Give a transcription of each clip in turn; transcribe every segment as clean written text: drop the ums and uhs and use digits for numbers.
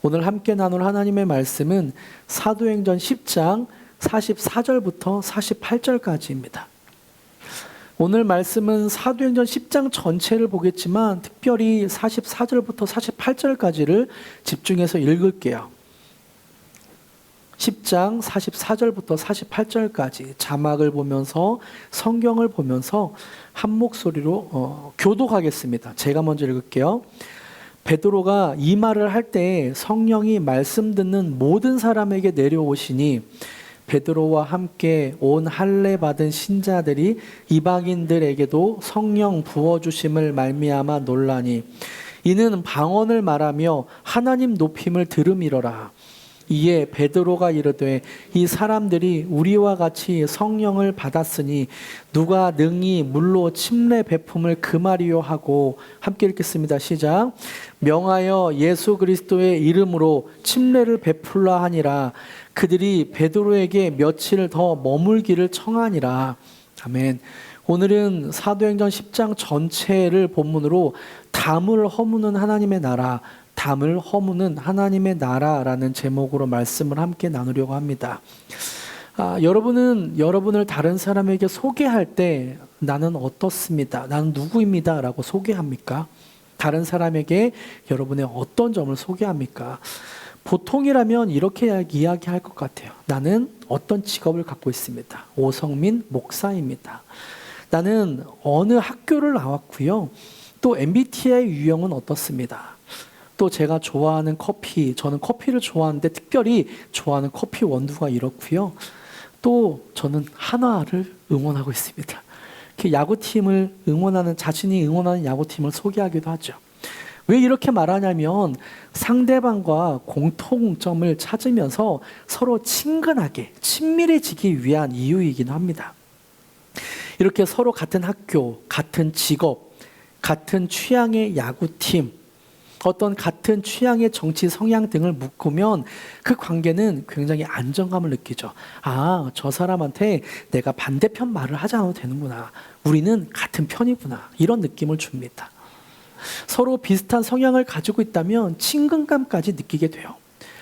오늘 함께 나눌 하나님의 말씀은 사도행전 10장 44절부터 48절까지입니다. 오늘 말씀은 사도행전 10장 전체를 보겠지만 특별히 44절부터 48절까지를 집중해서 읽을게요. 10장 44절부터 48절까지 자막을 보면서 성경을 보면서 한 목소리로 교독하겠습니다. 제가 먼저 읽을게요. 베드로가 이 말을 할 때 성령이 말씀 듣는 모든 사람에게 내려오시니 베드로와 함께 온 할례 받은 신자들이 이방인들에게도 성령 부어주심을 말미암아 놀라니 이는 방언을 말하며 하나님 높임을 들음이러라. 이에 베드로가 이르되 이 사람들이 우리와 같이 성령을 받았으니 누가 능히 물로 침례 베품을 금하리요 하고, 함께 읽겠습니다. 시작. 명하여 예수 그리스도의 이름으로 침례를 베풀라 하니라. 그들이 베드로에게 며칠 더 머물기를 청하니라. 아멘. 오늘은 사도행전 10장 전체를 본문으로 담을 허무는 하나님의 나라, 담을 허무는 하나님의 나라라는 제목으로 말씀을 함께 나누려고 합니다. 여러분은 여러분을 다른 사람에게 소개할 때 나는 어떻습니다, 나는 누구입니다 라고 소개합니까? 다른 사람에게 여러분의 어떤 점을 소개합니까? 보통이라면 이렇게 이야기할 것 같아요. 나는 어떤 직업을 갖고 있습니다. 오성민 목사입니다. 나는 어느 학교를 나왔고요. 또 MBTI 유형은 어떻습니다. 또 제가 좋아하는 커피, 저는 커피를 좋아하는데 특별히 좋아하는 커피 원두가 이렇고요. 또 저는 한화를 응원하고 있습니다. 야구팀을 응원하는, 자신이 응원하는 야구팀을 소개하기도 하죠. 왜 이렇게 말하냐면 상대방과 공통점을 찾으면서 서로 친근하게 친밀해지기 위한 이유이긴 합니다. 이렇게 서로 같은 학교, 같은 직업, 같은 취향의 야구팀, 어떤 같은 취향의 정치 성향 등을 묶으면 그 관계는 굉장히 안정감을 느끼죠. 저 사람한테 내가 반대편 말을 하지 않아도 되는구나. 우리는 같은 편이구나. 이런 느낌을 줍니다. 서로 비슷한 성향을 가지고 있다면 친근감까지 느끼게 돼요.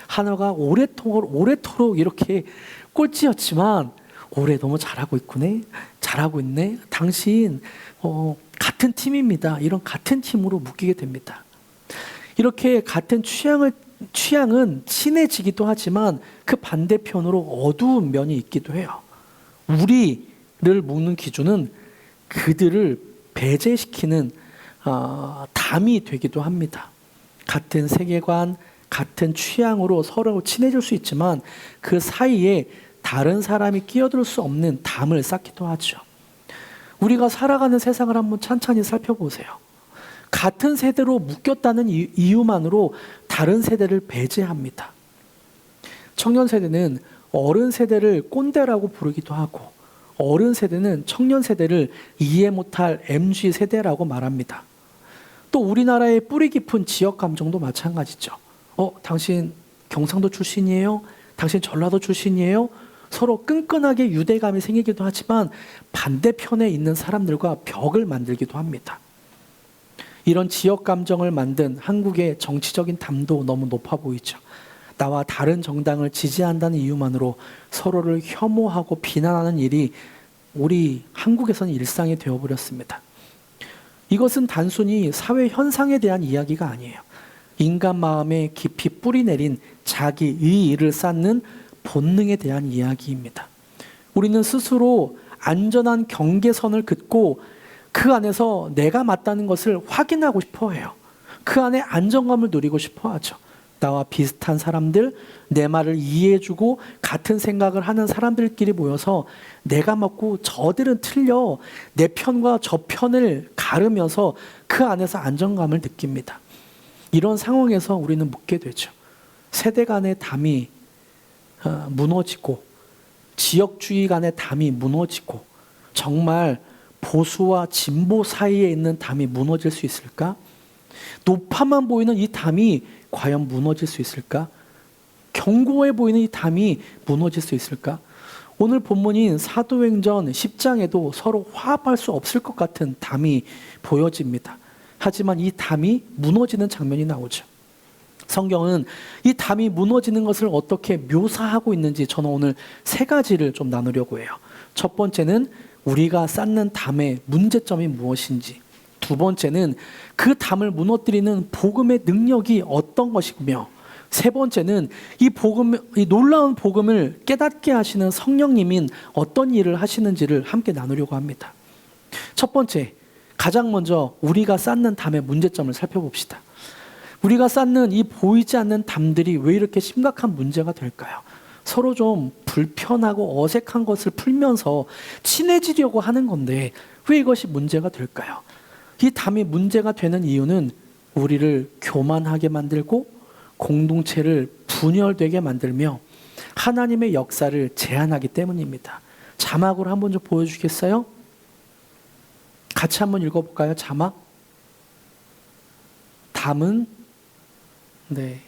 하나가 오래도록 이렇게 꼴찌였지만 올해 너무 잘하고 있구네. 잘하고 있네. 당신 같은 팀입니다. 이런 같은 팀으로 묶이게 됩니다. 이렇게 같은 취향은 친해지기도 하지만 그 반대편으로 어두운 면이 있기도 해요. 우리를 묶는 기준은 그들을 배제시키는 담이 되기도 합니다. 같은 세계관, 같은 취향으로 서로 친해질 수 있지만 그 사이에 다른 사람이 끼어들 수 없는 담을 쌓기도 하죠. 우리가 살아가는 세상을 한번 찬찬히 살펴보세요. 같은 세대로 묶였다는 이유만으로 다른 세대를 배제합니다. 청년 세대는 어른 세대를 꼰대라고 부르기도 하고, 어른 세대는 청년 세대를 이해 못할 MZ 세대라고 말합니다. 또 우리나라의 뿌리 깊은 지역 감정도 마찬가지죠. 당신 경상도 출신이에요? 당신 전라도 출신이에요? 서로 끈끈하게 유대감이 생기기도 하지만 반대편에 있는 사람들과 벽을 만들기도 합니다. 이런 지역 감정을 만든 한국의 정치적인 담도 너무 높아 보이죠. 나와 다른 정당을 지지한다는 이유만으로 서로를 혐오하고 비난하는 일이 우리 한국에서는 일상이 되어버렸습니다. 이것은 단순히 사회 현상에 대한 이야기가 아니에요. 인간 마음에 깊이 뿌리 내린 자기 의의를 쌓는 본능에 대한 이야기입니다. 우리는 스스로 안전한 경계선을 긋고 그 안에서 내가 맞다는 것을 확인하고 싶어 해요. 그 안에 안정감을 누리고 싶어 하죠. 나와 비슷한 사람들, 내 말을 이해해주고 같은 생각을 하는 사람들끼리 모여서 내가 맞고 저들은 틀려, 내 편과 저 편을 가르면서 그 안에서 안정감을 느낍니다. 이런 상황에서 우리는 묻게 되죠. 세대 간의 담이 무너지고 지역주의 간의 담이 무너지고 정말 보수와 진보 사이에 있는 담이 무너질 수 있을까? 높아만 보이는 이 담이 과연 무너질 수 있을까? 견고해 보이는 이 담이 무너질 수 있을까? 오늘 본문인 사도행전 10장에도 서로 화합할 수 없을 것 같은 담이 보여집니다. 하지만 이 담이 무너지는 장면이 나오죠. 성경은 이 담이 무너지는 것을 어떻게 묘사하고 있는지 저는 오늘 세 가지를 좀 나누려고 해요. 첫 번째는 우리가 쌓는 담의 문제점이 무엇인지, 두 번째는 그 담을 무너뜨리는 복음의 능력이 어떤 것이며, 세 번째는 이 놀라운 복음을 깨닫게 하시는 성령님인 어떤 일을 하시는지를 함께 나누려고 합니다. 첫 번째, 가장 먼저 우리가 쌓는 담의 문제점을 살펴봅시다. 우리가 쌓는 이 보이지 않는 담들이 왜 이렇게 심각한 문제가 될까요? 서로 좀 불편하고 어색한 것을 풀면서 친해지려고 하는 건데 왜 이것이 문제가 될까요? 이 담이 문제가 되는 이유는 우리를 교만하게 만들고 공동체를 분열되게 만들며 하나님의 역사를 제한하기 때문입니다. 자막으로 한번 좀 보여주시겠어요? 같이 한번 읽어볼까요? 자막. 담은 네.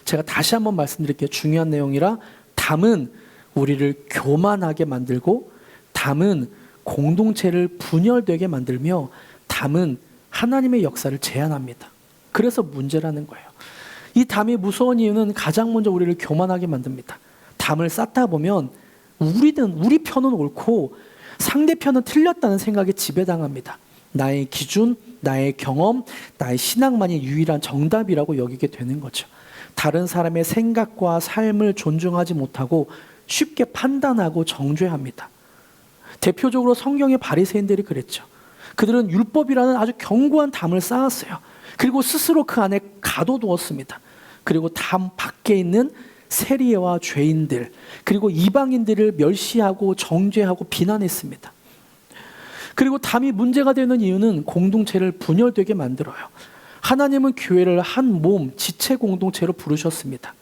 제가 다시 한번 말씀드릴게요. 중요한 내용이라. 담은 우리를 교만하게 만들고, 담은 공동체를 분열되게 만들며, 담은 하나님의 역사를 제한합니다. 그래서 문제라는 거예요. 이 담이 무서운 이유는 가장 먼저 우리를 교만하게 만듭니다. 담을 쌓다 보면 우리 편은 옳고 상대편은 틀렸다는 생각에 지배당합니다. 나의 기준, 나의 경험, 나의 신앙만이 유일한 정답이라고 여기게 되는 거죠. 다른 사람의 생각과 삶을 존중하지 못하고 쉽게 판단하고 정죄합니다. 대표적으로 성경의 바리새인들이 그랬죠. 그들은 율법이라는 아주 견고한 담을 쌓았어요. 그리고 스스로 그 안에 가둬두었습니다. 그리고 담 밖에 있는 세리와 죄인들, 그리고 이방인들을 멸시하고 정죄하고 비난했습니다. 그리고 담이 문제가 되는 이유는 공동체를 분열되게 만들어요. 하나님은 교회를 한 몸, 지체 공동체로 부르셨습니다.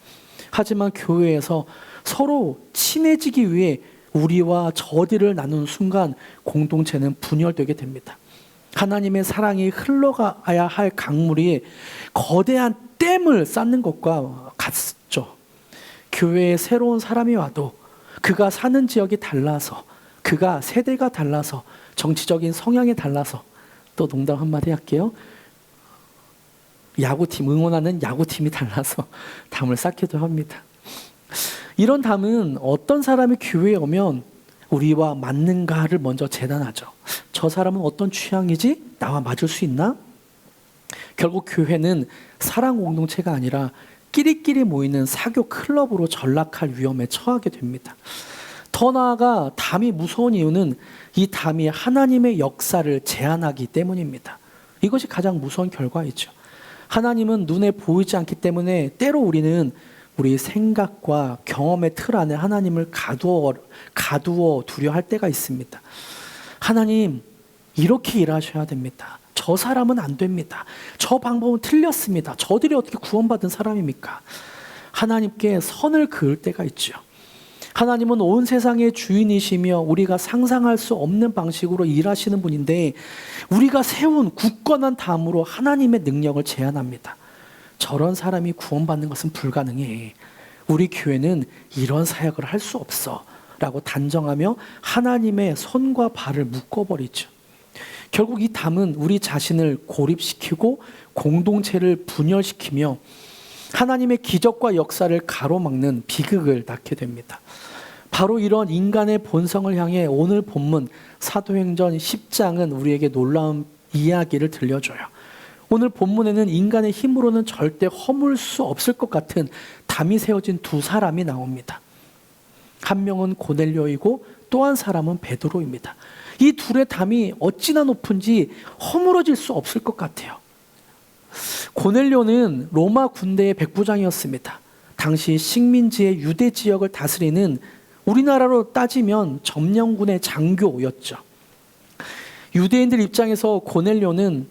하지만 교회에서 서로 친해지기 위해 우리와 저들을 나누는 순간 공동체는 분열되게 됩니다. 하나님의 사랑이 흘러가야 할 강물이 거대한 댐을 쌓는 것과 같죠. 교회에 새로운 사람이 와도 그가 사는 지역이 달라서, 그가 세대가 달라서, 정치적인 성향이 달라서, 또 농담 한마디 할게요. 야구팀, 응원하는 야구팀이 달라서 담을 쌓기도 합니다. 이런 담은 어떤 사람이 교회에 오면 우리와 맞는가를 먼저 재단하죠. 저 사람은 어떤 취향이지? 나와 맞을 수 있나? 결국 교회는 사랑 공동체가 아니라 끼리끼리 모이는 사교 클럽으로 전락할 위험에 처하게 됩니다. 더 나아가 담이 무서운 이유는 이 담이 하나님의 역사를 제한하기 때문입니다. 이것이 가장 무서운 결과이죠. 하나님은 눈에 보이지 않기 때문에 때로 우리는 우리 생각과 경험의 틀 안에 하나님을 가두어 두려 할 때가 있습니다. 하나님, 이렇게 일하셔야 됩니다. 저 사람은 안 됩니다. 저 방법은 틀렸습니다. 저들이 어떻게 구원받은 사람입니까? 하나님께 선을 그을 때가 있죠. 하나님은 온 세상의 주인이시며 우리가 상상할 수 없는 방식으로 일하시는 분인데 우리가 세운 굳건한 담으로 하나님의 능력을 제한합니다. 저런 사람이 구원받는 것은 불가능해. 우리 교회는 이런 사역을 할 수 없어 라고 단정하며 하나님의 손과 발을 묶어버리죠. 결국 이 담은 우리 자신을 고립시키고 공동체를 분열시키며 하나님의 기적과 역사를 가로막는 비극을 낳게 됩니다. 바로 이런 인간의 본성을 향해 오늘 본문 사도행전 10장은 우리에게 놀라운 이야기를 들려줘요. 오늘 본문에는 인간의 힘으로는 절대 허물 수 없을 것 같은 담이 세워진 두 사람이 나옵니다. 한 명은 고넬료이고 또 한 사람은 베드로입니다. 이 둘의 담이 어찌나 높은지 허물어질 수 없을 것 같아요. 고넬료는 로마 군대의 백부장이었습니다. 당시 식민지의 유대 지역을 다스리는 우리나라로 따지면 점령군의 장교였죠. 유대인들 입장에서 고넬료는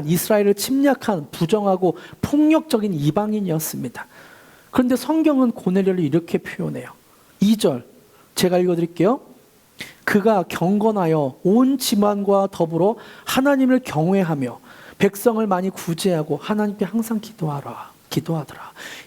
이스라엘을 침략한 부정하고 폭력적인 이방인이었습니다. 그런데 성경은 고넬료를 이렇게 표현해요. 2절 제가 읽어드릴게요. 그가 경건하여 온 집안과 더불어 하나님을 경외하며 백성을 많이 구제하고 하나님께 항상 기도하더라.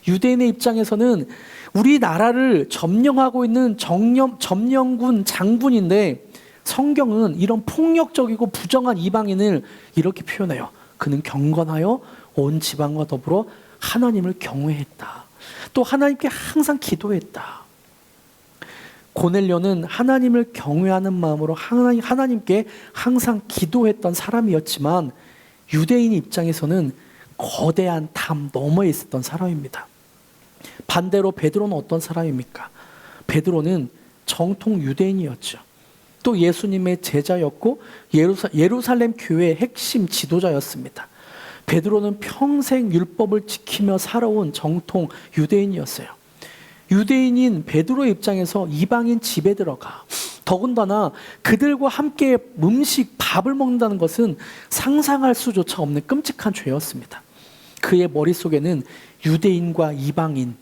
유대인의 입장에서는 우리나라를 점령하고 있는 점령군 장군인데 성경은 이런 폭력적이고 부정한 이방인을 이렇게 표현해요. 그는 경건하여 온 지방과 더불어 하나님을 경외했다. 또 하나님께 항상 기도했다. 고넬료는 하나님을 경외하는 마음으로 하나님께 항상 기도했던 사람이었지만 유대인 입장에서는 거대한 담 너머에 있었던 사람입니다. 반대로 베드로는 어떤 사람입니까? 베드로는 정통 유대인이었죠. 또 예수님의 제자였고 예루살렘 교회의 핵심 지도자였습니다. 베드로는 평생 율법을 지키며 살아온 정통 유대인이었어요. 유대인인 베드로의 입장에서 이방인 집에 들어가 더군다나 그들과 함께 밥을 먹는다는 것은 상상할 수조차 없는 끔찍한 죄였습니다. 그의 머릿속에는 유대인과 이방인,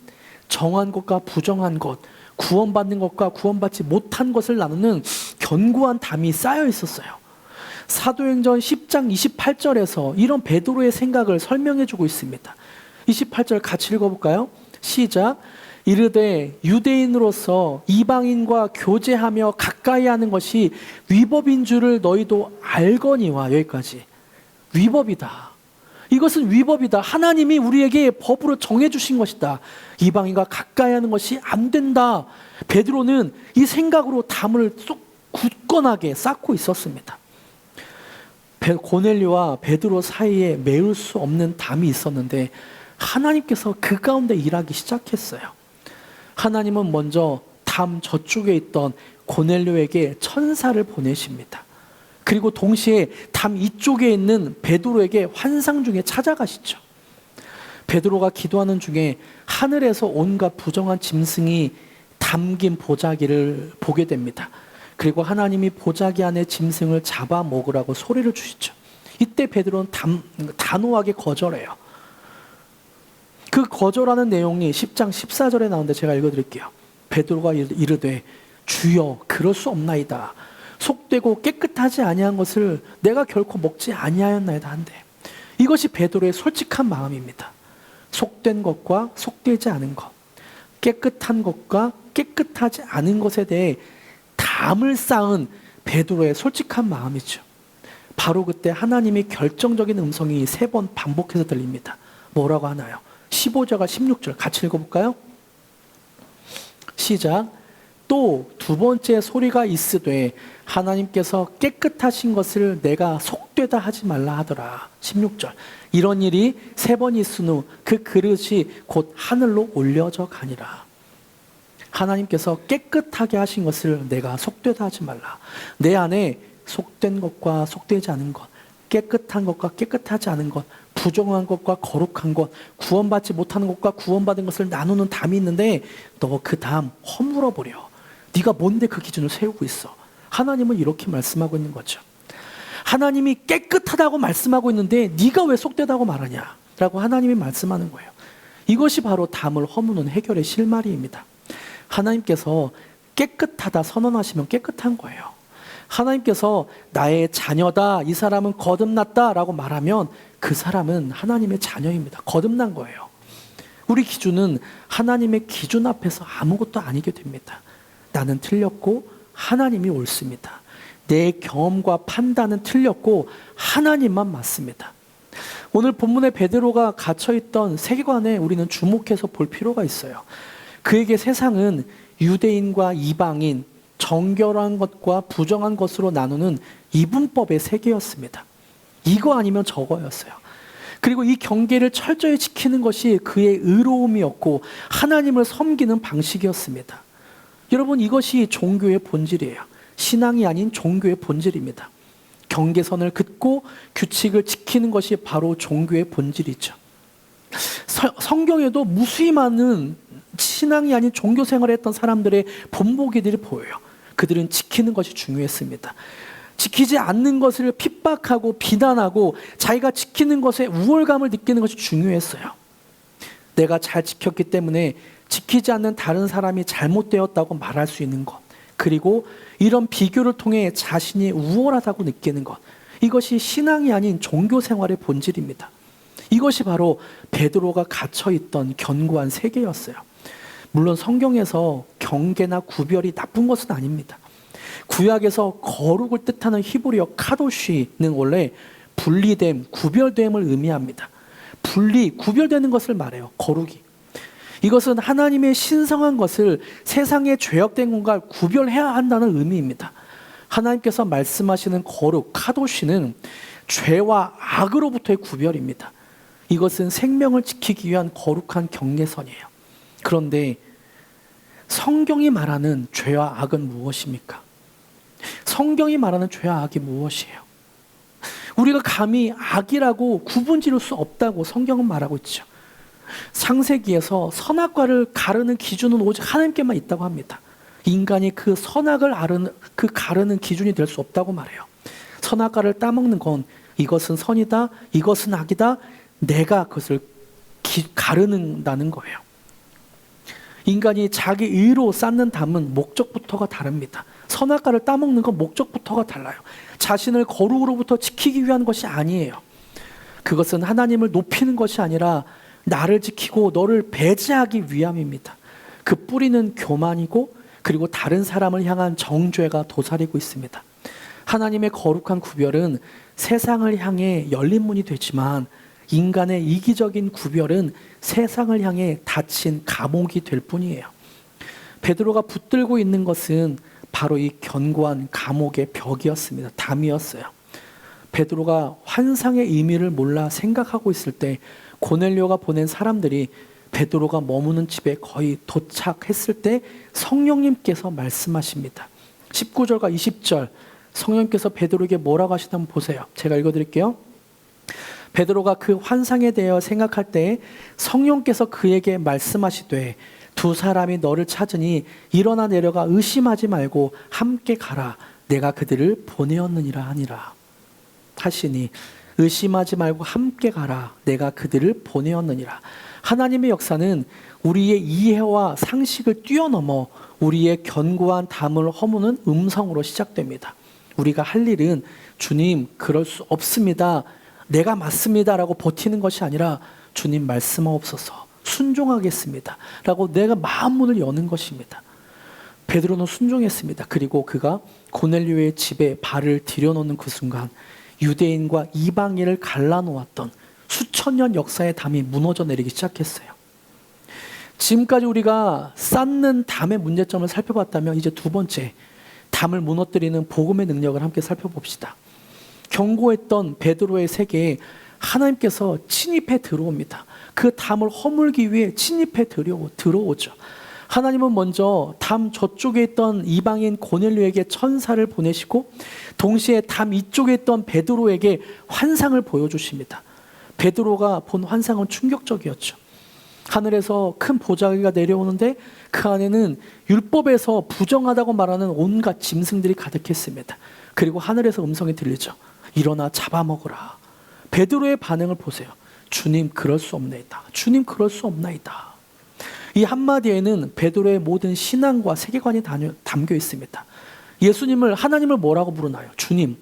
정한 것과 부정한 것, 구원받는 것과 구원받지 못한 것을 나누는 견고한 담이 쌓여 있었어요. 사도행전 10장 28절에서 이런 베드로의 생각을 설명해 주고 있습니다. 28절 같이 읽어볼까요? 시작. 이르되 유대인으로서 이방인과 교제하며 가까이 하는 것이 위법인 줄을 너희도 알거니와. 여기까지. 위법이다. 이것은 위법이다. 하나님이 우리에게 법으로 정해주신 것이다. 이방인과 가까이 하는 것이 안 된다. 베드로는 이 생각으로 담을 쏙 굳건하게 쌓고 있었습니다. 고넬료와 베드로 사이에 메울 수 없는 담이 있었는데 하나님께서 그 가운데 일하기 시작했어요. 하나님은 먼저 담 저쪽에 있던 고넬료에게 천사를 보내십니다. 그리고 동시에 담 이쪽에 있는 베드로에게 환상 중에 찾아가시죠. 베드로가 기도하는 중에 하늘에서 온갖 부정한 짐승이 담긴 보자기를 보게 됩니다. 그리고 하나님이 보자기 안에 짐승을 잡아 먹으라고 소리를 주시죠. 이때 베드로는 단호하게 거절해요. 그 거절하는 내용이 10장 14절에 나오는데 제가 읽어드릴게요. 베드로가 이르되 주여 그럴 수 없나이다. 속되고 깨끗하지 아니한 것을 내가 결코 먹지 아니하였나이다 한데, 이것이 베드로의 솔직한 마음입니다. 속된 것과 속되지 않은 것, 깨끗한 것과 깨끗하지 않은 것에 대해 담을 쌓은 베드로의 솔직한 마음이죠. 바로 그때 하나님의 결정적인 음성이 3번 반복해서 들립니다. 뭐라고 하나요? 15절과 16절 같이 읽어볼까요? 시작. 또 두 번째 소리가 있으되 하나님께서 깨끗하신 것을 내가 속되다 하지 말라 하더라. 16절. 이런 일이 3번 있은 후 그 그릇이 곧 하늘로 올려져 가니라. 하나님께서 깨끗하게 하신 것을 내가 속되다 하지 말라. 내 안에 속된 것과 속되지 않은 것, 깨끗한 것과 깨끗하지 않은 것, 부정한 것과 거룩한 것, 구원받지 못하는 것과 구원받은 것을 나누는 담이 있는데 너 그 담 허물어버려. 네가 뭔데 그 기준을 세우고 있어. 하나님은 이렇게 말씀하고 있는 거죠. 하나님이 깨끗하다고 말씀하고 있는데 네가 왜 속되다고 말하냐 라고 하나님이 말씀하는 거예요. 이것이 바로 담을 허무는 해결의 실마리입니다. 하나님께서 깨끗하다 선언하시면 깨끗한 거예요. 하나님께서 나의 자녀다, 이 사람은 거듭났다 라고 말하면 그 사람은 하나님의 자녀입니다. 거듭난 거예요. 우리 기준은 하나님의 기준 앞에서 아무것도 아니게 됩니다. 나는 틀렸고 하나님이 옳습니다. 내 경험과 판단은 틀렸고 하나님만 맞습니다. 오늘 본문의 베드로가 갇혀있던 세계관에 우리는 주목해서 볼 필요가 있어요. 그에게 세상은 유대인과 이방인, 정결한 것과 부정한 것으로 나누는 이분법의 세계였습니다. 이거 아니면 저거였어요. 그리고 이 경계를 철저히 지키는 것이 그의 의로움이었고 하나님을 섬기는 방식이었습니다. 여러분, 이것이 종교의 본질이에요. 신앙이 아닌 종교의 본질입니다. 경계선을 긋고 규칙을 지키는 것이 바로 종교의 본질이죠. 성경에도 무수히 많은 신앙이 아닌 종교 생활을 했던 사람들의 본보기들이 보여요. 그들은 지키는 것이 중요했습니다. 지키지 않는 것을 핍박하고 비난하고 자기가 지키는 것에 우월감을 느끼는 것이 중요했어요. 내가 잘 지켰기 때문에 지키지 않는 다른 사람이 잘못되었다고 말할 수 있는 것, 그리고 이런 비교를 통해 자신이 우월하다고 느끼는 것, 이것이 신앙이 아닌 종교 생활의 본질입니다. 이것이 바로 베드로가 갇혀있던 견고한 세계였어요. 물론 성경에서 경계나 구별이 나쁜 것은 아닙니다. 구약에서 거룩을 뜻하는 히브리어 카도시는 원래 분리됨, 구별됨을 의미합니다. 구별되는 것을 말해요. 거룩이. 이것은 하나님의 신성한 것을 세상의 죄악된 것과 구별해야 한다는 의미입니다. 하나님께서 말씀하시는 거룩, 카도시는 죄와 악으로부터의 구별입니다. 이것은 생명을 지키기 위한 거룩한 경계선이에요. 그런데 성경이 말하는 죄와 악은 무엇입니까? 성경이 말하는 죄와 악이 무엇이에요? 우리가 감히 악이라고 구분 지을 수 없다고 성경은 말하고 있죠. 창세기에서 선악과를 가르는 기준은 오직 하나님께만 있다고 합니다. 인간이 그 선악을 가르는 기준이 될 수 없다고 말해요. 선악과를 따먹는 건 이것은 선이다, 이것은 악이다, 내가 그것을 가르는다는 거예요. 인간이 자기 의로 쌓는 담은 목적부터가 다릅니다. 선악과를 따먹는 건 목적부터가 달라요. 자신을 거룩으로부터 지키기 위한 것이 아니에요. 그것은 하나님을 높이는 것이 아니라 나를 지키고 너를 배제하기 위함입니다. 그 뿌리는 교만이고 그리고 다른 사람을 향한 정죄가 도사리고 있습니다. 하나님의 거룩한 구별은 세상을 향해 열린 문이 되지만 인간의 이기적인 구별은 세상을 향해 닫힌 감옥이 될 뿐이에요. 베드로가 붙들고 있는 것은 바로 이 견고한 감옥의 벽이었습니다. 담이었어요. 베드로가 환상의 의미를 몰라 생각하고 있을 때 고넬료가 보낸 사람들이 베드로가 머무는 집에 거의 도착했을 때 성령님께서 말씀하십니다. 19절과 20절 성령님께서 베드로에게 뭐라고 하시다면 보세요. 제가 읽어드릴게요. 베드로가 그 환상에 대하여 생각할 때 성령께서 그에게 말씀하시되 두 사람이 너를 찾으니 일어나 내려가 의심하지 말고 함께 가라. 내가 그들을 보내었느니라 하니라. 하시니 의심하지 말고 함께 가라. 내가 그들을 보내었느니라. 하나님의 역사는 우리의 이해와 상식을 뛰어넘어 우리의 견고한 담을 허무는 음성으로 시작됩니다. 우리가 할 일은 주님 그럴 수 없습니다. 내가 맞습니다. 라고 버티는 것이 아니라 주님 말씀하옵소서. 순종하겠습니다. 라고 내가 마음문을 여는 것입니다. 베드로는 순종했습니다. 그리고 그가 고넬료의 집에 발을 들여놓는 그 순간 유대인과 이방인을 갈라놓았던 수천 년 역사의 담이 무너져 내리기 시작했어요. 지금까지 우리가 쌓는 담의 문제점을 살펴봤다면 이제 두 번째, 담을 무너뜨리는 복음의 능력을 함께 살펴봅시다. 견고했던 베드로의 세계에 하나님께서 침입해 들어옵니다. 그 담을 허물기 위해 침입해 들어오죠. 하나님은 먼저 담 저쪽에 있던 이방인 고넬료에게 천사를 보내시고 동시에 담 이쪽에 있던 베드로에게 환상을 보여주십니다. 베드로가 본 환상은 충격적이었죠. 하늘에서 큰 보자기가 내려오는데 그 안에는 율법에서 부정하다고 말하는 온갖 짐승들이 가득했습니다. 그리고 하늘에서 음성이 들리죠. 일어나 잡아먹으라. 베드로의 반응을 보세요. 주님 그럴 수 없나이다. 주님 그럴 수 없나이다. 이 한마디에는 베드로의 모든 신앙과 세계관이 담겨 있습니다. 예수님을, 하나님을 뭐라고 부르나요? 주님.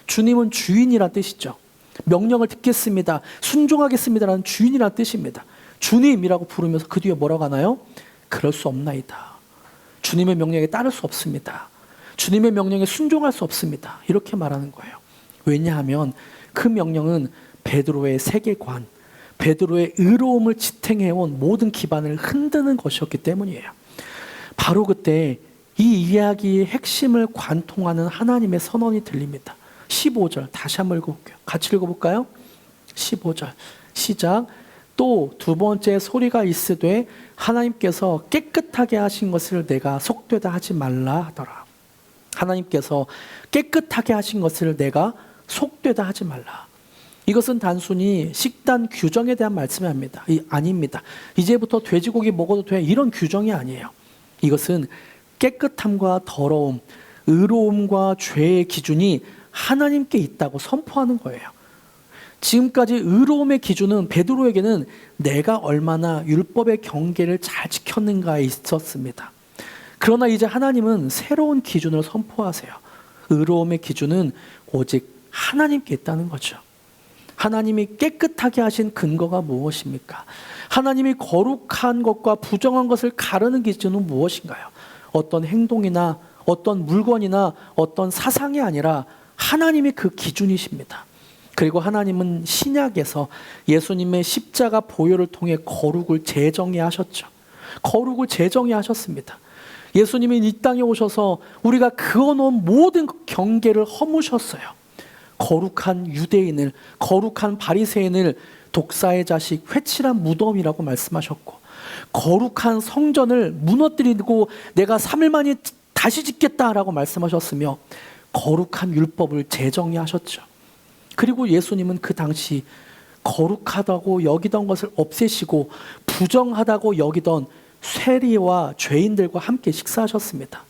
주님은 주인이란 뜻이죠. 명령을 듣겠습니다. 순종하겠습니다라는 주인이란 뜻입니다. 주님이라고 부르면서 그 뒤에 뭐라고 하나요? 그럴 수 없나이다. 주님의 명령에 따를 수 없습니다. 주님의 명령에 순종할 수 없습니다. 이렇게 말하는 거예요. 왜냐하면 그 명령은 베드로의 세계관, 베드로의 의로움을 지탱해온 모든 기반을 흔드는 것이었기 때문이에요. 바로 그때 이 이야기의 핵심을 관통하는 하나님의 선언이 들립니다. 15절 다시 한번 읽어볼게요. 같이 읽어볼까요? 15절 시작. 또 두 번째 소리가 있으되 하나님께서 깨끗하게 하신 것을 내가 속되다 하지 말라 하더라. 하나님께서 깨끗하게 하신 것을 내가 속되다 하지 말라. 이것은 단순히 식단 규정에 대한 말씀이 아닙니다. 이제부터 돼지고기 먹어도 돼 이런 규정이 아니에요. 이것은 깨끗함과 더러움, 의로움과 죄의 기준이 하나님께 있다고 선포하는 거예요. 지금까지 의로움의 기준은 베드로에게는 내가 얼마나 율법의 경계를 잘 지켰는가에 있었습니다. 그러나 이제 하나님은 새로운 기준을 선포하세요. 의로움의 기준은 오직 하나님께 있다는 거죠. 하나님이 깨끗하게 하신 근거가 무엇입니까? 하나님이 거룩한 것과 부정한 것을 가르는 기준은 무엇인가요? 어떤 행동이나 어떤 물건이나 어떤 사상이 아니라 하나님이 그 기준이십니다. 그리고 하나님은 신약에서 예수님의 십자가 보혈을 통해 거룩을 재정해 하셨죠. 거룩을 재정해 하셨습니다. 예수님이 이 땅에 오셔서 우리가 그어놓은 모든 경계를 허무셨어요. 거룩한 유대인을, 거룩한 바리새인을 독사의 자식, 회칠한 무덤이라고 말씀하셨고, 거룩한 성전을 무너뜨리고 내가 3일 만에 다시 짓겠다라고 말씀하셨으며, 거룩한 율법을 제정해 하셨죠. 그리고 예수님은 그 당시 거룩하다고 여기던 것을 없애시고 부정하다고 여기던 세리와 죄인들과 함께 식사하셨습니다.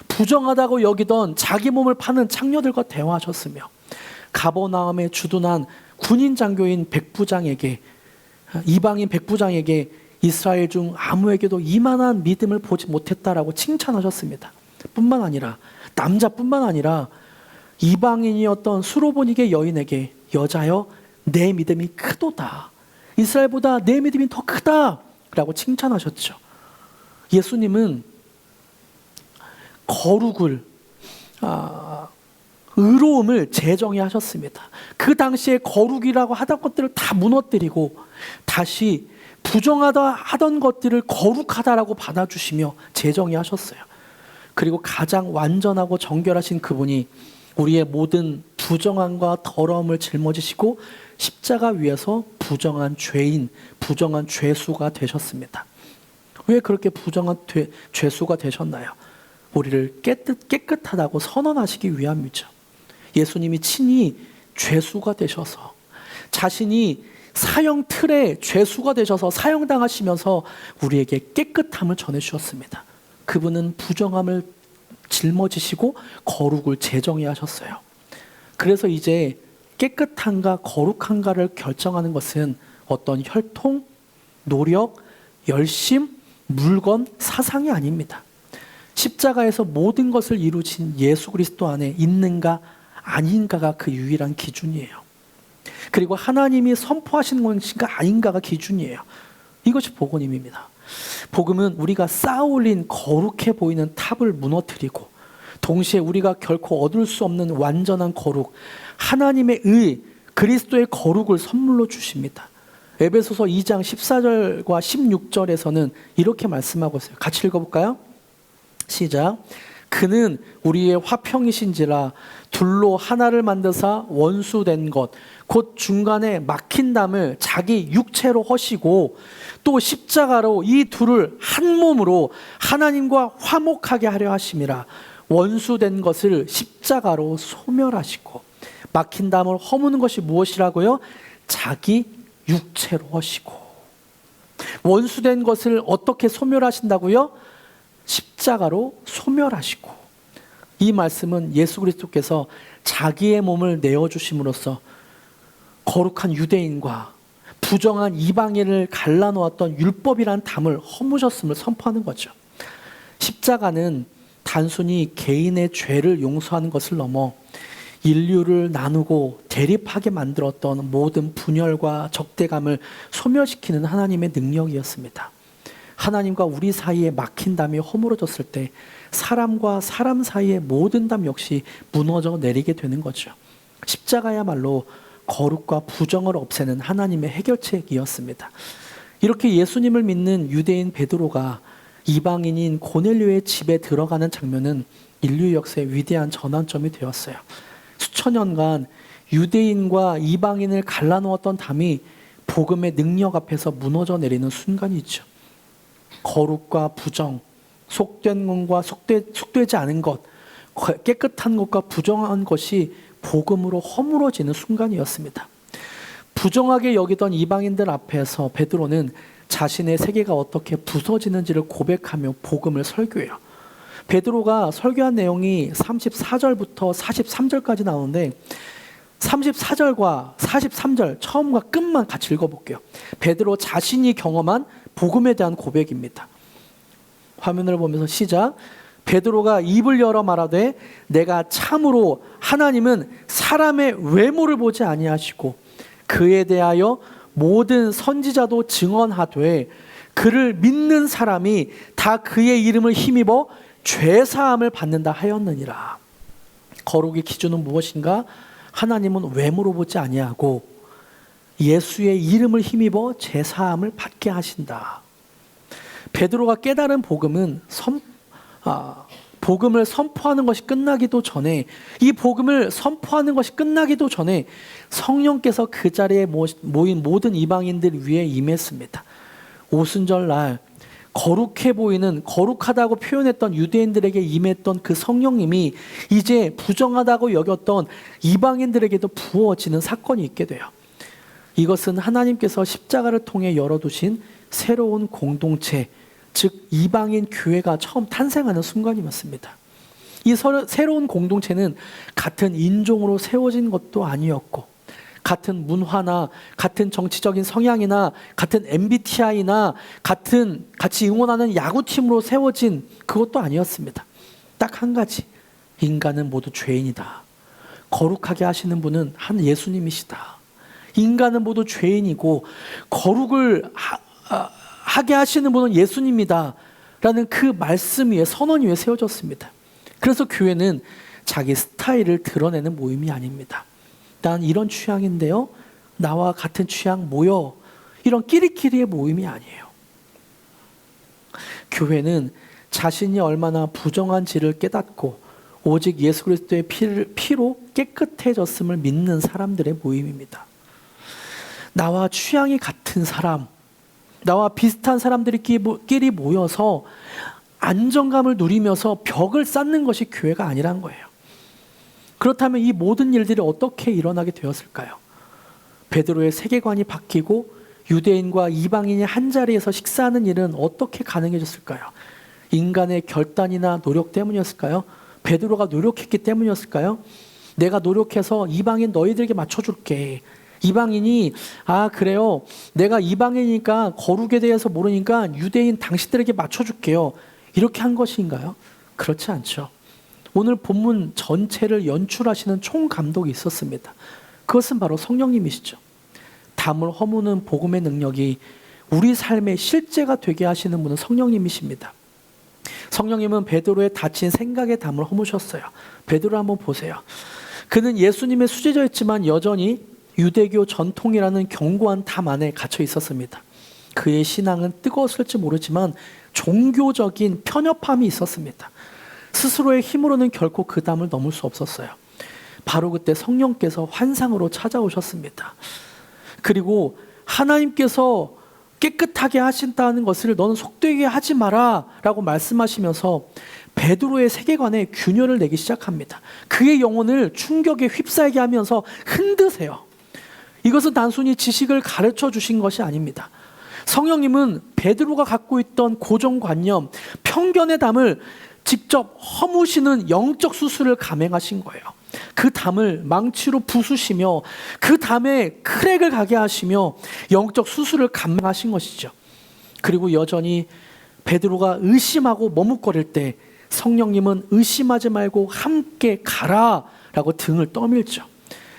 부정하다고 여기던 자기 몸을 파는 창녀들과 대화하셨으며, 가버나움에 주둔한 군인 장교인 백부장에게, 이방인 백부장에게 이스라엘 중 아무에게도 이만한 믿음을 보지 못했다라고 칭찬하셨습니다. 뿐만 아니라, 남자뿐만 아니라 이방인이었던 수로보니게 여인에게 여자여 내 믿음이 크도다, 이스라엘보다 내 믿음이 더 크다 라고 칭찬하셨죠. 예수님은 거룩을, 의로움을 제정해 하셨습니다. 그 당시에 거룩이라고 하던 것들을 다 무너뜨리고 다시 부정하다 하던 것들을 거룩하다라고 받아주시며 제정해 하셨어요. 그리고 가장 완전하고 정결하신 그분이 우리의 모든 부정함과 더러움을 짊어지시고 십자가 위에서 부정한 죄인, 부정한 죄수가 되셨습니다. 왜 그렇게 부정한 죄수가 되셨나요? 우리를 깨끗하다고 선언하시기 위함이죠. 예수님이 친히 죄수가 되셔서, 자신이 사형 틀에 죄수가 되셔서 사형당하시면서 우리에게 깨끗함을 전해주셨습니다. 그분은 부정함을 짊어지시고 거룩을 제정해 하셨어요. 그래서 이제 깨끗한가 거룩한가를 결정하는 것은 어떤 혈통, 노력, 열심, 물건, 사상이 아닙니다. 십자가에서 모든 것을 이루신 예수 그리스도 안에 있는가 아닌가가 그 유일한 기준이에요. 그리고 하나님이 선포하신 것인가 아닌가가 기준이에요. 이것이 복음입니다. 복음은 우리가 쌓아올린 거룩해 보이는 탑을 무너뜨리고, 동시에 우리가 결코 얻을 수 없는 완전한 거룩, 하나님의 의, 그리스도의 거룩을 선물로 주십니다. 에베소서 2장 14절과 16절에서는 이렇게 말씀하고 있어요. 같이 읽어볼까요? 시작. 그는 우리의 화평이신지라 둘로 하나를 만드사 원수된 것 곧 중간에 막힌 담을 자기 육체로 허시고 또 십자가로 이 둘을 한 몸으로 하나님과 화목하게 하려 하심이라. 원수된 것을 십자가로 소멸하시고, 막힌 담을 허무는 것이 무엇이라고요? 자기 육체로 허시고. 원수된 것을 어떻게 소멸하신다고요? 십자가로 소멸하시고. 이 말씀은 예수 그리스도께서 자기의 몸을 내어주심으로써 거룩한 유대인과 부정한 이방인을 갈라놓았던 율법이란 담을 허무셨음을 선포하는 거죠. 십자가는 단순히 개인의 죄를 용서하는 것을 넘어 인류를 나누고 대립하게 만들었던 모든 분열과 적대감을 소멸시키는 하나님의 능력이었습니다. 하나님과 우리 사이에 막힌 담이 허물어졌을 때 사람과 사람 사이의 모든 담 역시 무너져 내리게 되는 거죠. 십자가야말로 거룩과 부정을 없애는 하나님의 해결책이었습니다. 이렇게 예수님을 믿는 유대인 베드로가 이방인인 고넬료의 집에 들어가는 장면은 인류 역사의 위대한 전환점이 되었어요. 수천 년간 유대인과 이방인을 갈라놓았던 담이 복음의 능력 앞에서 무너져 내리는 순간이죠. 거룩과 부정, 속된 것과 속되지 않은 것, 깨끗한 것과 부정한 것이 복음으로 허물어지는 순간이었습니다. 부정하게 여기던 이방인들 앞에서 베드로는 자신의 세계가 어떻게 부서지는지를 고백하며 복음을 설교해요. 베드로가 설교한 내용이 34절부터 43절까지 나오는데 34절과 43절 처음과 끝만 같이 읽어볼게요. 베드로 자신이 경험한 복음에 대한 고백입니다. 화면을 보면서 시작. 베드로가 입을 열어 말하되 내가 참으로 하나님은 사람의 외모를 보지 아니하시고 그에 대하여 모든 선지자도 증언하되 그를 믿는 사람이 다 그의 이름을 힘입어 죄사함을 받는다 하였느니라. 거룩의 기준은 무엇인가? 하나님은 왜 물어보지 아니하고 예수의 이름을 힘입어 제사함을 받게 하신다. 베드로가 깨달은 복음을 선포하는 것이 끝나기도 전에, 이 복음을 선포하는 것이 끝나기도 전에 성령께서 그 자리에 모인 모든 이방인들 위에 임했습니다. 오순절날 거룩해 보이는, 거룩하다고 표현했던 유대인들에게 임했던 그 성령님이 이제 부정하다고 여겼던 이방인들에게도 부어지는 사건이 있게 돼요. 이것은 하나님께서 십자가를 통해 열어두신 새로운 공동체, 즉 이방인 교회가 처음 탄생하는 순간이었습니다. 이 새로운 공동체는 같은 인종으로 세워진 것도 아니었고, 같은 문화나 같은 정치적인 성향이나 같은 MBTI나 같이 응원하는 야구팀으로 세워진 그것도 아니었습니다. 딱 한 가지, 인간은 모두 죄인이다. 거룩하게 하시는 분은 한 예수님이시다. 인간은 모두 죄인이고 거룩을 하게 하시는 분은 예수님이다 라는 그 말씀 위에, 선언 위에 세워졌습니다. 그래서 교회는 자기 스타일을 드러내는 모임이 아닙니다. 난 이런 취향인데요, 나와 같은 취향 모여, 이런 끼리끼리의 모임이 아니에요. 교회는 자신이 얼마나 부정한지를 깨닫고 오직 예수 그리스도의 피로 깨끗해졌음을 믿는 사람들의 모임입니다. 나와 취향이 같은 사람, 나와 비슷한 사람들끼리 모여서 안정감을 누리면서 벽을 쌓는 것이 교회가 아니란 거예요. 그렇다면 이 모든 일들이 어떻게 일어나게 되었을까요? 베드로의 세계관이 바뀌고 유대인과 이방인이 한자리에서 식사하는 일은 어떻게 가능해졌을까요? 인간의 결단이나 노력 때문이었을까요? 베드로가 노력했기 때문이었을까요? 내가 노력해서 이방인 너희들에게 맞춰줄게. 이방인이 그래요, 내가 이방인이니까 거룩에 대해서 모르니까 유대인 당신들에게 맞춰줄게요, 이렇게 한 것인가요? 그렇지 않죠. 오늘 본문 전체를 연출하시는 총감독이 있었습니다. 그것은 바로 성령님이시죠. 담을 허무는 복음의 능력이 우리 삶의 실제가 되게 하시는 분은 성령님이십니다. 성령님은 베드로의 닫힌 생각의 담을 허무셨어요. 베드로 한번 보세요. 그는 예수님의 수제자였지만 여전히 유대교 전통이라는 견고한 담 안에 갇혀 있었습니다. 그의 신앙은 뜨거웠을지 모르지만 종교적인 편협함이 있었습니다. 스스로의 힘으로는 결코 그 담을 넘을 수 없었어요. 바로 그때 성령께서 환상으로 찾아오셨습니다. 그리고 하나님께서 깨끗하게 하신다는 것을 너는 속되게 하지 마라 라고 말씀하시면서 베드로의 세계관에 균열을 내기 시작합니다. 그의 영혼을 충격에 휩싸이게 하면서 흔드세요. 이것은 단순히 지식을 가르쳐 주신 것이 아닙니다. 성령님은 베드로가 갖고 있던 고정관념, 편견의 담을 직접 허무시는 영적 수술을 감행하신 거예요. 그 담을 망치로 부수시며 그 담에 크랙을 가게 하시며 영적 수술을 감행하신 것이죠. 그리고 여전히 베드로가 의심하고 머뭇거릴 때 성령님은 의심하지 말고 함께 가라 라고 등을 떠밀죠.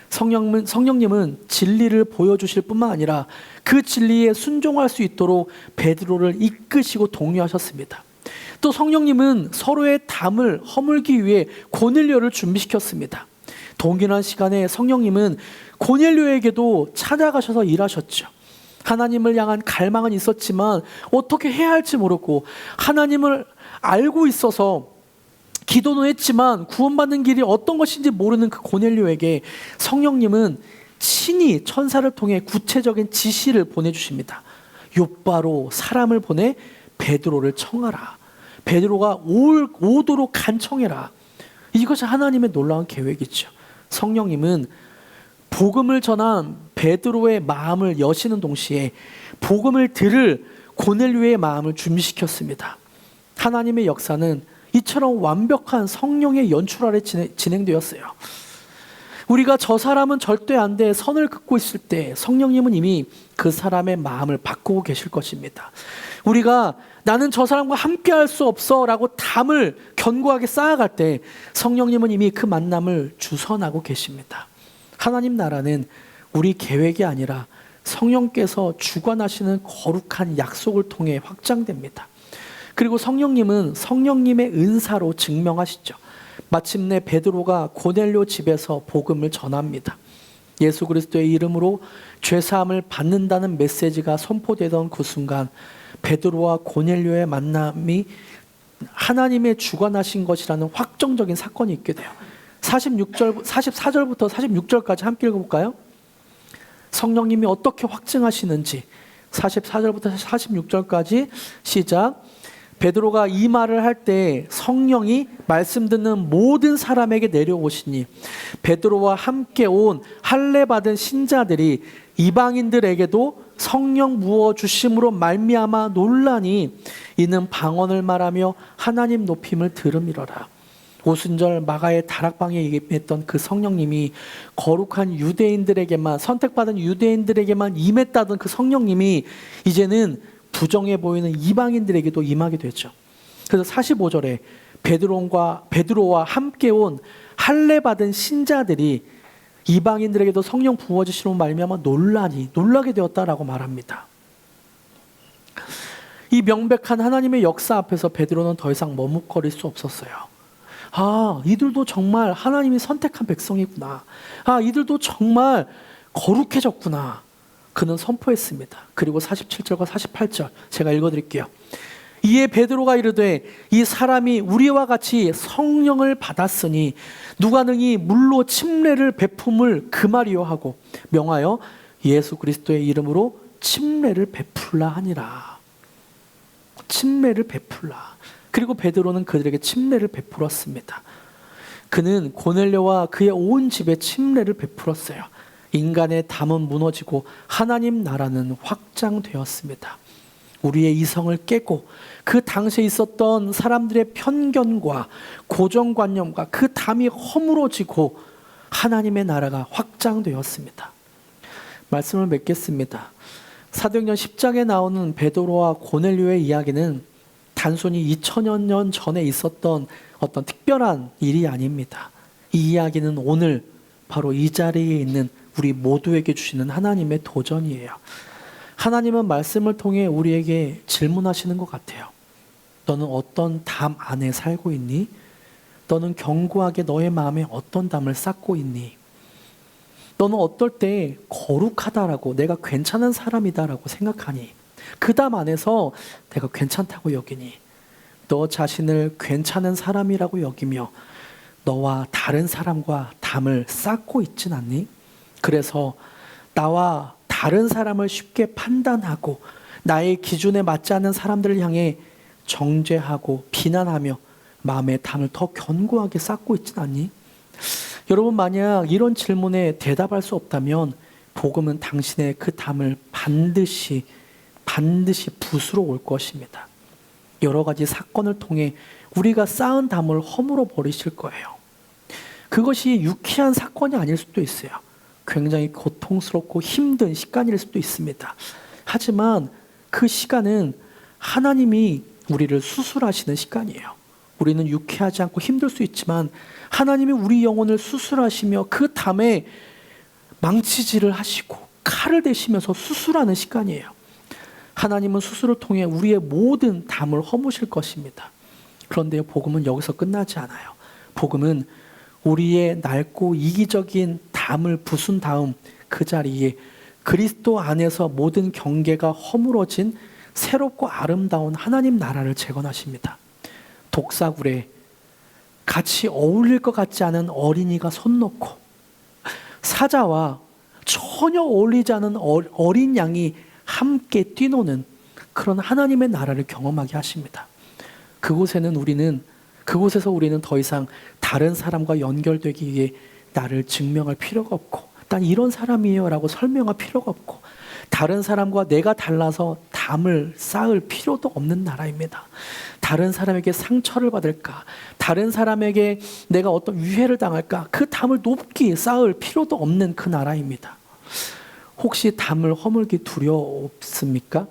성령님은 진리를 보여주실 뿐만 아니라 그 진리에 순종할 수 있도록 베드로를 이끄시고 독려하셨습니다. 또 성령님은 서로의 담을 허물기 위해 고넬료를 준비시켰습니다. 동일한 시간에 성령님은 고넬료에게도 찾아가셔서 일하셨죠. 하나님을 향한 갈망은 있었지만 어떻게 해야 할지 모르고 하나님을 알고 있어서 기도는 했지만 구원받는 길이 어떤 것인지 모르는 그 고넬료에게 성령님은 친히 천사를 통해 구체적인 지시를 보내주십니다. 욥바로 사람을 보내 베드로를 청하라. 베드로가 오도록 간청해라. 이것이 하나님의 놀라운 계획이죠. 성령님은 복음을 전한 베드로의 마음을 여시는 동시에 복음을 들을 고넬료의 마음을 준비시켰습니다. 하나님의 역사는 이처럼 완벽한 성령의 연출 아래 진행되었어요. 우리가 저 사람은 절대 안 돼 선을 긋고 있을 때 성령님은 이미 그 사람의 마음을 바꾸고 계실 것입니다. 우리가 나는 저 사람과 함께 할 수 없어 라고 담을 견고하게 쌓아갈 때 성령님은 이미 그 만남을 주선하고 계십니다. 하나님 나라는 우리 계획이 아니라 성령께서 주관하시는 거룩한 약속을 통해 확장됩니다. 그리고 성령님은 성령님의 은사로 증명하시죠. 마침내 베드로가 고넬료 집에서 복음을 전합니다. 예수 그리스도의 이름으로 죄사함을 받는다는 메시지가 선포되던 그 순간 베드로와 고넬료의 만남이 하나님의 주관하신 것이라는 확정적인 사건이 있게 돼요. 44절부터 46절까지 함께 읽어볼까요? 성령님이 어떻게 확증하시는지 44절부터 46절까지 시작. 베드로가 이 말을 할 때 성령이 말씀 듣는 모든 사람에게 내려오시니 베드로와 함께 온 할례 받은 신자들이 이방인들에게도 성령 부어 주심으로 말미암아 놀라니 이는 방언을 말하며 하나님 높임을 들음이러라. 오순절 마가의 다락방에 임했던 그 성령님이 거룩한 유대인들에게만, 선택받은 유대인들에게만 임했다던 그 성령님이 이제는 부정해 보이는 이방인들에게도 임하게 되죠. 그래서 45절에 베드로와 함께 온 할례 받은 신자들이 이방인들에게도 성령 부어주시로 말미암아 놀라게 되었다라고 말합니다. 이 명백한 하나님의 역사 앞에서 베드로는 더 이상 머뭇거릴 수 없었어요. 아, 이들도 정말 하나님이 선택한 백성이구나. 아, 이들도 정말 거룩해졌구나. 그는 선포했습니다. 그리고 47절과 48절 제가 읽어드릴게요. 이에 베드로가 이르되 이 사람이 우리와 같이 성령을 받았으니 누가 능히 물로 침례를 베품을 금하리요 하고 명하여 예수 그리스도의 이름으로 침례를 베풀라 하니라. 침례를 베풀라. 그리고 베드로는 그들에게 침례를 베풀었습니다. 그는 고넬료와 그의 온 집에 침례를 베풀었어요. 인간의 담은 무너지고 하나님 나라는 확장되었습니다. 우리의 이성을 깨고 그 당시에 있었던 사람들의 편견과 고정관념과 그 담이 허물어지고 하나님의 나라가 확장되었습니다. 말씀을 맺겠습니다. 사도행전 10장에 나오는 베드로와 고넬료의 이야기는 단순히 2000년 전에 있었던 어떤 특별한 일이 아닙니다. 이 이야기는 오늘 바로 이 자리에 있는 우리 모두에게 주시는 하나님의 도전이에요. 하나님은 말씀을 통해 우리에게 질문하시는 것 같아요. 너는 어떤 담 안에 살고 있니? 너는 견고하게 너의 마음에 어떤 담을 쌓고 있니? 너는 어떨 때 거룩하다라고, 내가 괜찮은 사람이다라고 생각하니? 그 담 안에서 내가 괜찮다고 여기니? 너 자신을 괜찮은 사람이라고 여기며 너와 다른 사람과 담을 쌓고 있진 않니? 그래서 나와 다른 사람을 쉽게 판단하고 나의 기준에 맞지 않는 사람들을 향해 정죄하고 비난하며 마음의 담을 더 견고하게 쌓고 있진 않니? 여러분, 만약 이런 질문에 대답할 수 없다면 복음은 당신의 그 담을 반드시 부수러 올 것입니다. 여러 가지 사건을 통해 우리가 쌓은 담을 허물어 버리실 거예요. 그것이 유쾌한 사건이 아닐 수도 있어요. 굉장히 고통스럽고 힘든 시간일 수도 있습니다. 하지만 그 시간은 하나님이 우리를 수술하시는 시간이에요. 우리는 유쾌하지 않고 힘들 수 있지만 하나님이 우리 영혼을 수술하시며 그 담에 망치질을 하시고 칼을 대시면서 수술하는 시간이에요. 하나님은 수술을 통해 우리의 모든 담을 허무실 것입니다. 그런데 복음은 여기서 끝나지 않아요. 복음은 우리의 낡고 이기적인 담을 부순 다음 그 자리에 그리스도 안에서 모든 경계가 허물어진 새롭고 아름다운 하나님 나라를 재건하십니다. 독사굴에 같이 어울릴 것 같지 않은 어린이가 손 놓고 사자와 전혀 어울리지 않은 어린 양이 함께 뛰노는 그런 하나님의 나라를 경험하게 하십니다. 그곳에서 우리는 더 이상 다른 사람과 연결되기 위해 나를 증명할 필요가 없고, 난 이런 사람이에요 라고 설명할 필요가 없고, 다른 사람과 내가 달라서 담을 쌓을 필요도 없는 나라입니다. 다른 사람에게 상처를 받을까, 다른 사람에게 내가 어떤 위해를 당할까, 그 담을 높게 쌓을 필요도 없는 그 나라입니다. 혹시 담을 허물기 두려웠습니까?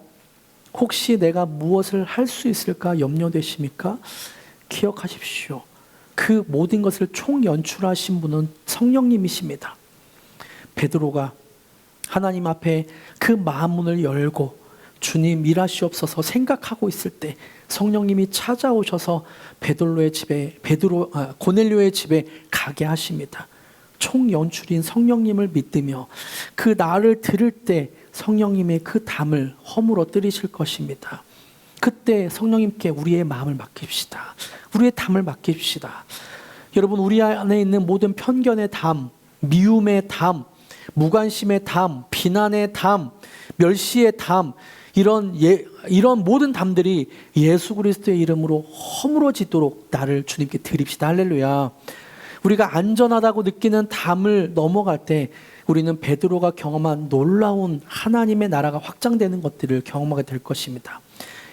혹시 내가 무엇을 할 수 있을까 염려되십니까? 기억하십시오. 그 모든 것을 총연출하신 분은 성령님이십니다. 베드로가 하나님 앞에 그 마음문을 열고 주님 일하시옵소서 생각하고 있을 때 성령님이 찾아오셔서 고넬료의 집에 가게 하십니다. 총연출인 성령님을 믿으며 그 날을 들을 때 성령님의 그 담을 허물어뜨리실 것입니다. 그때 성령님께 우리의 마음을 맡깁시다. 우리의 담을 맡깁시다. 여러분, 우리 안에 있는 모든 편견의 담, 미움의 담, 무관심의 담, 비난의 담, 멸시의 담, 이런 모든 담들이 예수 그리스도의 이름으로 허물어지도록 나를 주님께 드립시다. 할렐루야. 우리가 안전하다고 느끼는 담을 넘어갈 때 우리는 베드로가 경험한 놀라운 하나님의 나라가 확장되는 것들을 경험하게 될 것입니다.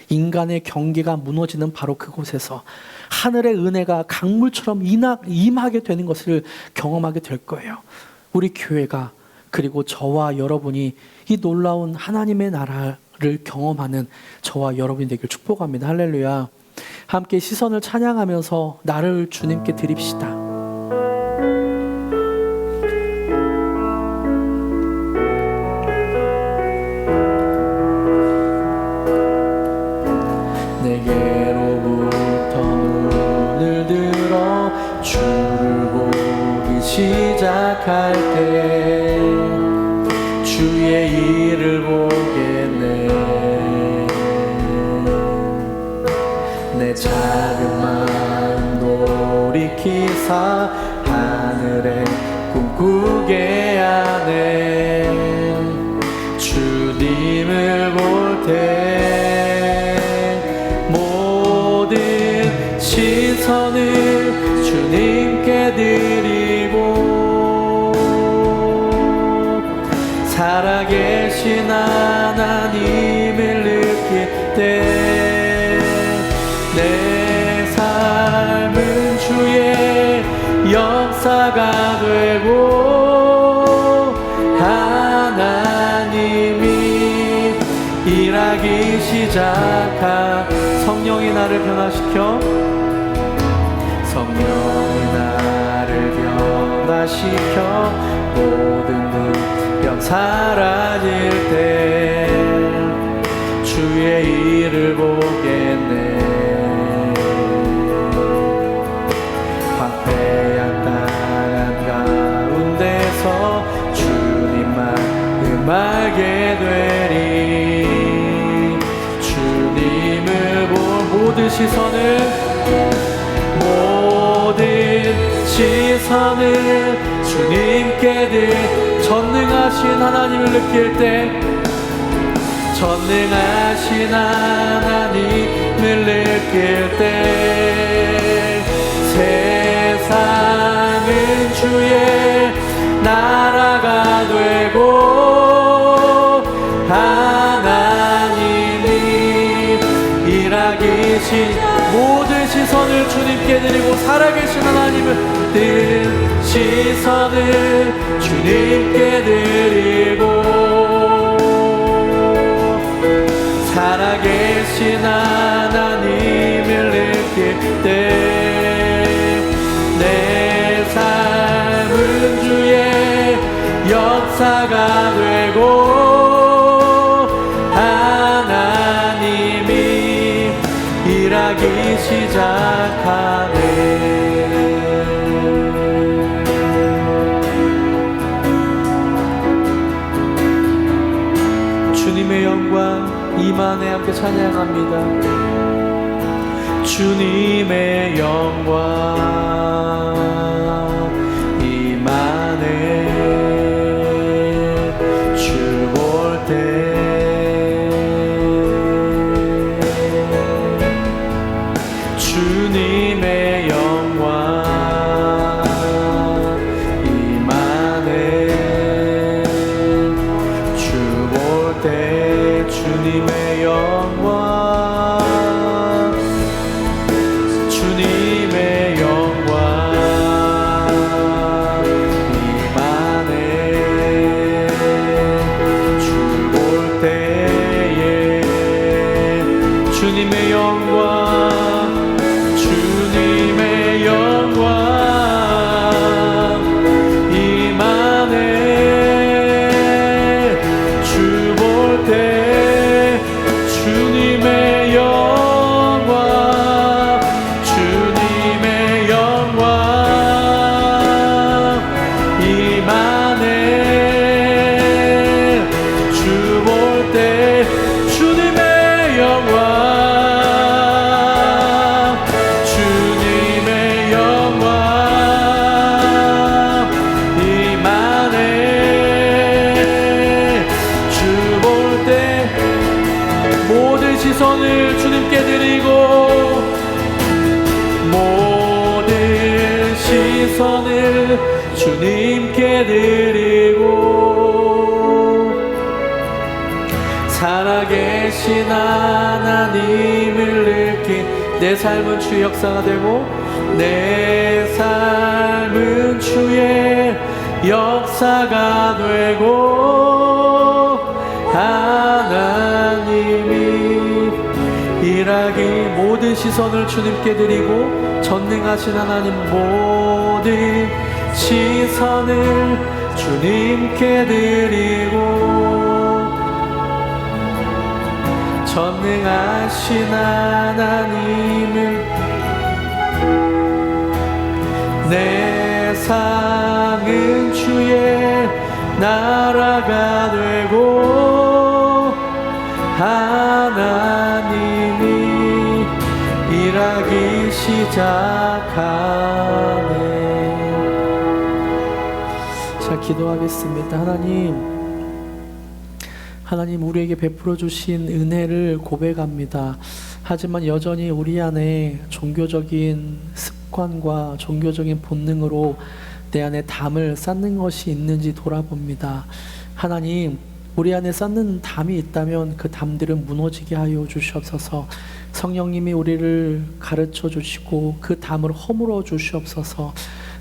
인간의 경계가 무너지는 바로 그곳에서 하늘의 은혜가 강물처럼 임하게 되는 것을 경험하게 될 거예요. 우리 교회가, 그리고 저와 여러분이 이 놀라운 하나님의 나라를 경험하는 저와 여러분이 되길 축복합니다. 할렐루야. 함께 시선을 찬양하면서 나를 주님께 드립시다. 내게로부터 눈을 들어 주를 보기 시작할 때 주의 일을 보겠네. 내 작은 마음 돌이키사 하늘에 꿈꾸게 하네. 주님을 볼 때 모든 시선을 주님께 드리고 살아계신 하나님을 느낄 때 내 삶은 주의 역사가 되고 하나님이 일하기 시작한 성령이 나를 변화시켜 모든 눈병 사라질 때 주의 일을 보겠네. 황폐한 땅 가운데서 주님만 알게 되리. 주님을 볼 모든 시선을 주님께 들 전능하신 하나님을 느낄 때 전능하신 하나님을 느낄 때 세상은 주의 나라가 되고 하나님이 일하기 모든 시선을 주님께 드리고 살아계신 하나님을 시선을 주님께 드리고 살아계신 하나님을 느낄 때 내 삶은 주의 역사가 되고 하나님이 일하기 시작하네. 주님의 영광 임안에 함께 찬양합니다. 주님의 영광 임안에 주 볼 때 주님의 영광 임안에 주 볼 때 주님의 영광 주님의 영광 시선을 주님께 드리고 살아계신 하나님을 느낀 내 삶은 주의 역사가 되고 내 삶은 주의 역사가 되고 하나님이 일하기 모든 시선을 주님께 드리고 전능하신 하나님 모든 시선을 주님께 드리고 전능하신 하나님을 내 삶은 주의 나라가 되고 하나님이 일하기 시작하네. 자, 기도하겠습니다. 하나님 우리에게 베풀어 주신 은혜를 고백합니다. 하지만 여전히 우리 안에 종교적인 습관과 종교적인 본능으로 내 안에 담을 쌓는 것이 있는지 돌아봅니다. 하나님, 우리 안에 쌓는 담이 있다면 그 담들은 무너지게 하여 주시옵소서. 성령님이 우리를 가르쳐 주시고 그 담을 허물어 주시옵소서.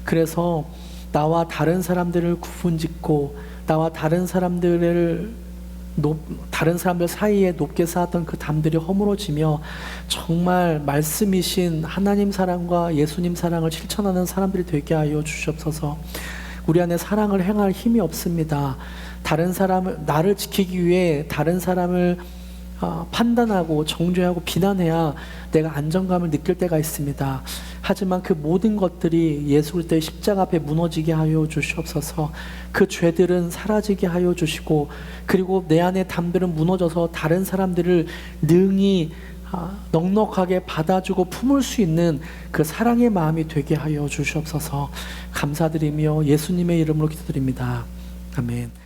그래서 나와 다른 사람들을 구분짓고 나와 다른 사람들 사이에 높게 쌓았던 그 담들이 허물어지며 정말 말씀이신 하나님 사랑과 예수님 사랑을 실천하는 사람들이 되게 하여 주시옵소서. 우리 안에 사랑을 행할 힘이 없습니다. 나를 지키기 위해 다른 사람을 판단하고 정죄하고 비난해야 내가 안정감을 느낄 때가 있습니다. 하지만 그 모든 것들이 예수 그리스도의 십자가 앞에 무너지게 하여 주시옵소서. 그 죄들은 사라지게 하여 주시고 그리고 내 안의 담들은 무너져서 다른 사람들을 능히 넉넉하게 받아주고 품을 수 있는 그 사랑의 마음이 되게 하여 주시옵소서. 감사드리며 예수님의 이름으로 기도드립니다. 아멘.